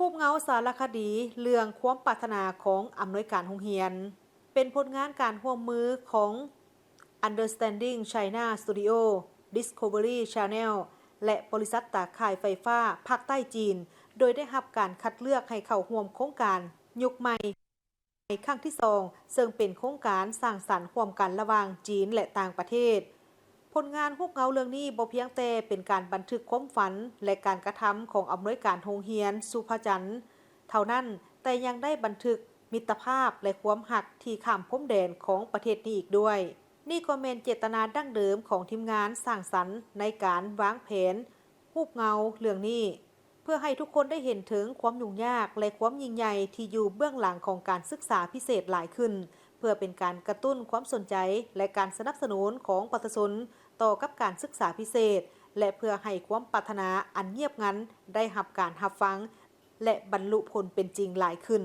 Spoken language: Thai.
รูปเงาสารคดีเรื่องความปรารถนาของอำนวยการโรงเรียนเป็นผลงานการร่วมมือของ Understanding China Studio Discovery Channel และบริษัทตาข่ายไฟฟ้าภาคใต้จีนโดยได้รับการคัดเลือกให้เข้าร่วมโครงการยุคใหม่ครั้งที่2ซึ่งเป็นโครงการสร้างสรรค์ร่วมกันระหว่างจีนและต่างประเทศผลงานรูปเงาเรื่องนี้บ่เพียงแต่เป็นการบันทึกความฝันและการกระทำของอำนวยการโรงเรียนสุภจันทร์เท่านั้นแต่ยังได้บันทึกมิตรภาพและความหักที่ข้ามพรมแดนของประเทศนี้อีกด้วยนี่ก็เป็นเจตนาดั้งเดิมของทีมงานสร้างสรรค์ในการวางแผนรูปเงาเรื่องนี้เพื่อให้ทุกคนได้เห็นถึงความยุ่งยากและความยิ่งใหญ่ที่อยู่เบื้องหลังของการศึกษาพิเศษหลายขึ้นเพื่อเป็นการกระตุ้นความสนใจและการสนับสนุนของประชาชนต่อกับการศึกษาพิเศษและเพื่อให้ความปรารถนาอันเงียบงันได้รับการรับฟังและบรรลุผลเป็นจริงหลายขึ้น